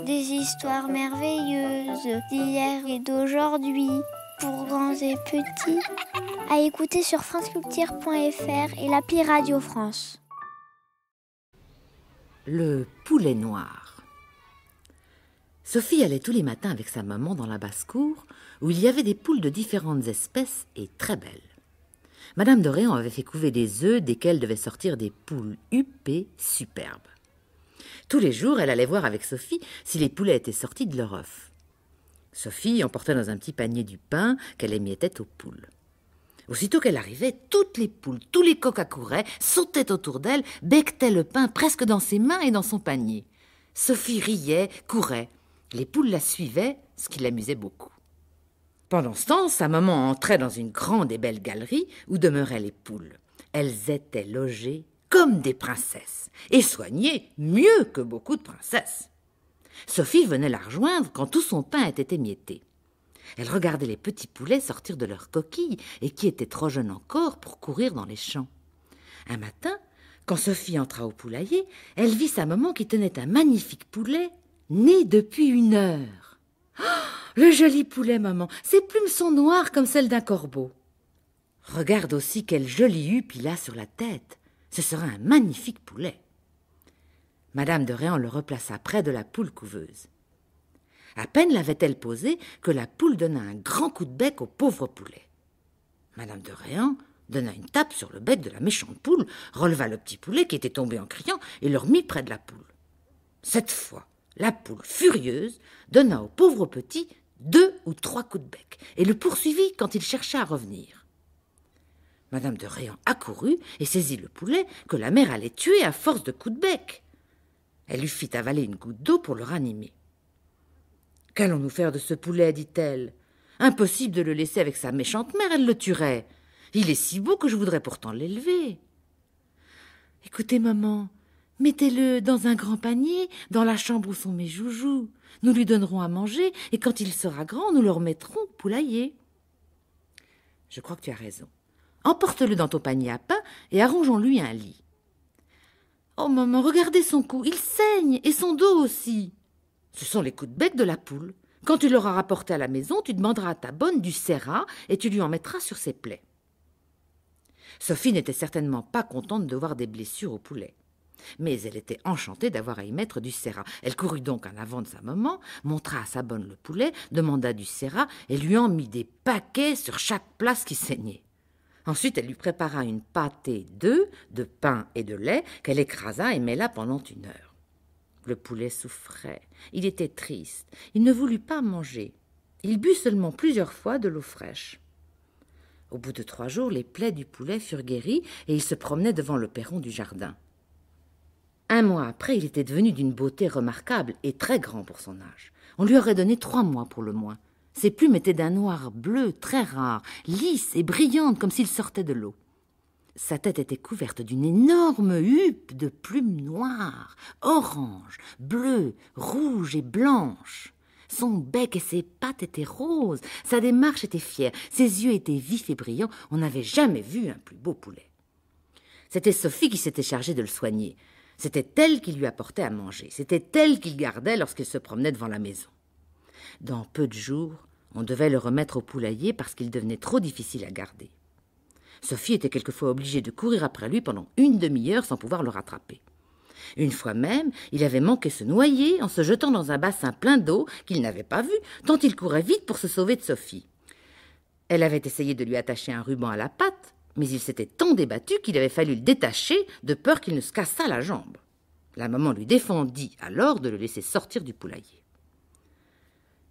Des histoires merveilleuses d'hier et d'aujourd'hui, pour grands et petits, à écouter sur franceculture.fr et l'appli Radio France. Le poulet noir. Sophie allait tous les matins avec sa maman dans la basse-cour, où il y avait des poules de différentes espèces et très belles. Madame de Réan avait fait couver des œufs desquels devaient sortir des poules huppées superbes. Tous les jours, elle allait voir avec Sophie si les poulets étaient sortis de leur œuf. Sophie emportait dans un petit panier du pain qu'elle émiettait aux poules. Aussitôt qu'elle arrivait, toutes les poules, tous les coqs accouraient, sautaient autour d'elle, becquetaient le pain presque dans ses mains et dans son panier. Sophie riait, courait. Les poules la suivaient, ce qui l'amusait beaucoup. Pendant ce temps, sa maman entrait dans une grande et belle galerie où demeuraient les poules. Elles étaient logées comme des princesses et soignées mieux que beaucoup de princesses. Sophie venait la rejoindre quand tout son pain était émietté. Elle regardait les petits poulets sortir de leurs coquilles et qui étaient trop jeunes encore pour courir dans les champs. Un matin, quand Sophie entra au poulailler, elle vit sa maman qui tenait un magnifique poulet né depuis 1 heure. Oh, le joli poulet, maman, ses plumes sont noires comme celles d'un corbeau. Regarde aussi quelle jolie huppe il a sur la tête. Ce sera un magnifique poulet. Madame de Réan le replaça près de la poule couveuse. À peine l'avait-elle posé que la poule donna un grand coup de bec au pauvre poulet. Madame de Réan donna une tape sur le bec de la méchante poule, releva le petit poulet qui était tombé en criant et le remit près de la poule. Cette fois, la poule, furieuse, donna au pauvre petit 2 ou 3 coups de bec et le poursuivit quand il chercha à revenir. Madame de Réan accourut et saisit le poulet que la mère allait tuer à force de coups de bec. Elle lui fit avaler une goutte d'eau pour le ranimer. « Qu'allons-nous faire de ce poulet » dit-elle. « Impossible de le laisser avec sa méchante mère, elle le tuerait. Il est si beau que je voudrais pourtant l'élever. »« Écoutez, maman, mettez-le dans un grand panier, dans la chambre où sont mes joujoux. Nous lui donnerons à manger, et quand il sera grand, nous le remettrons au poulailler. »« Je crois que tu as raison. Emporte-le dans ton panier à pain et arrangeons-lui un lit. »« Oh, maman, regardez son cou, il saigne, et son dos aussi. » Ce sont les coups de bec de la poule. Quand tu l'auras rapporté à la maison, tu demanderas à ta bonne du sérat et tu lui en mettras sur ses plaies. Sophie n'était certainement pas contente de voir des blessures au poulet. Mais elle était enchantée d'avoir à y mettre du sérat. Elle courut donc en avant de sa maman, montra à sa bonne le poulet, demanda du sérat et lui en mit des paquets sur chaque place qui saignait. Ensuite, elle lui prépara une pâtée d'œufs, de pain et de lait qu'elle écrasa et mêla pendant 1 heure. Le poulet souffrait, il était triste, il ne voulut pas manger. Il but seulement plusieurs fois de l'eau fraîche. Au bout de 3 jours, les plaies du poulet furent guéries et il se promenait devant le perron du jardin. 1 mois après, il était devenu d'une beauté remarquable et très grand pour son âge. On lui aurait donné 3 mois pour le moins. Ses plumes étaient d'un noir bleu très rare, lisse et brillante comme s'il sortait de l'eau. Sa tête était couverte d'une énorme huppe de plumes noires, oranges, bleues, rouges et blanches. Son bec et ses pattes étaient roses, sa démarche était fière, ses yeux étaient vifs et brillants. On n'avait jamais vu un plus beau poulet. C'était Sophie qui s'était chargée de le soigner. C'était elle qui lui apportait à manger. C'était elle qu'il gardait lorsqu'il se promenait devant la maison. Dans peu de jours, on devait le remettre au poulailler parce qu'il devenait trop difficile à garder. Sophie était quelquefois obligée de courir après lui pendant 1 demi-heure sans pouvoir le rattraper. Une fois même, il avait manqué se noyer en se jetant dans un bassin plein d'eau qu'il n'avait pas vu, tant il courait vite pour se sauver de Sophie. Elle avait essayé de lui attacher un ruban à la patte, mais il s'était tant débattu qu'il avait fallu le détacher de peur qu'il ne se cassât la jambe. La maman lui défendit alors de le laisser sortir du poulailler.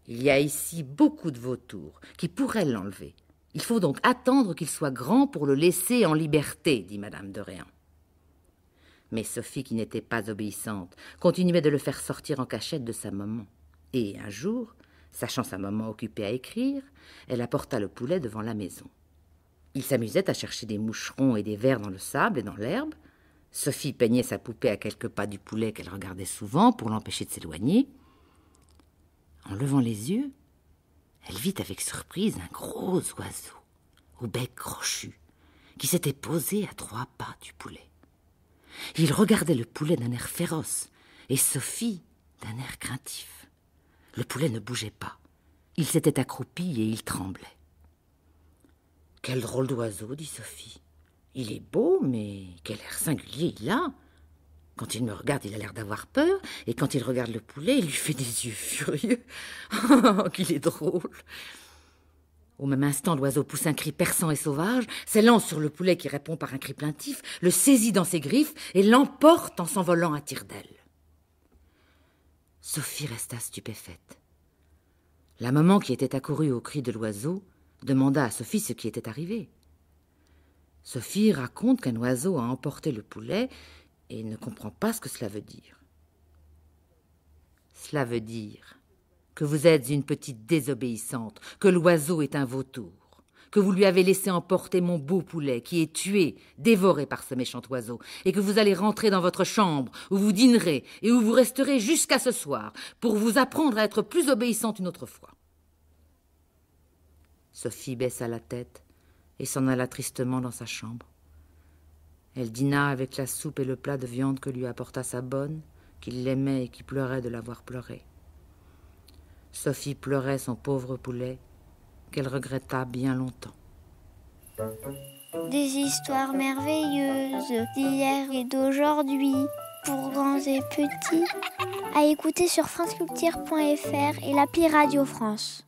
« Il y a ici beaucoup de vautours qui pourraient l'enlever. Il faut donc attendre qu'il soit grand pour le laisser en liberté, dit Madame de Réan. » Mais Sophie, qui n'était pas obéissante, continuait de le faire sortir en cachette de sa maman. Et un jour, sachant sa maman occupée à écrire, elle apporta le poulet devant la maison. Il s'amusait à chercher des moucherons et des vers dans le sable et dans l'herbe. Sophie peignait sa poupée à quelques pas du poulet qu'elle regardait souvent pour l'empêcher de s'éloigner. En levant les yeux, elle vit avec surprise un gros oiseau, au bec crochu, qui s'était posé à 3 pas du poulet. Il regardait le poulet d'un air féroce, et Sophie d'un air craintif. Le poulet ne bougeait pas. Il s'était accroupi et il tremblait. « Quel drôle d'oiseau, dit Sophie. Il est beau, mais quel air singulier il a. Quand il me regarde, il a l'air d'avoir peur, et quand il regarde le poulet, il lui fait des yeux furieux. Oh, qu'il est drôle !» Au même instant, l'oiseau pousse un cri perçant et sauvage, s'élance sur le poulet qui répond par un cri plaintif, le saisit dans ses griffes et l'emporte en s'envolant à tire-d'aile. Sophie resta stupéfaite. La maman, qui était accourue au cri de l'oiseau, demanda à Sophie ce qui était arrivé. Sophie raconte qu'un oiseau a emporté le poulet et ne comprend pas ce que cela veut dire. « Cela veut dire que vous êtes une petite désobéissante, que l'oiseau est un vautour, que vous lui avez laissé emporter mon beau poulet qui est tué, dévoré par ce méchant oiseau, et que vous allez rentrer dans votre chambre, où vous dînerez et où vous resterez jusqu'à ce soir, pour vous apprendre à être plus obéissante une autre fois. » Sophie baissa la tête et s'en alla tristement dans sa chambre. Elle dîna avec la soupe et le plat de viande que lui apporta sa bonne, qu'il l'aimait et qui pleurait de l'avoir pleuré. Sophie pleurait son pauvre poulet, qu'elle regretta bien longtemps. Des histoires merveilleuses d'hier et d'aujourd'hui, pour grands et petits, à écouter sur franceculture.fr et l'appli Radio France.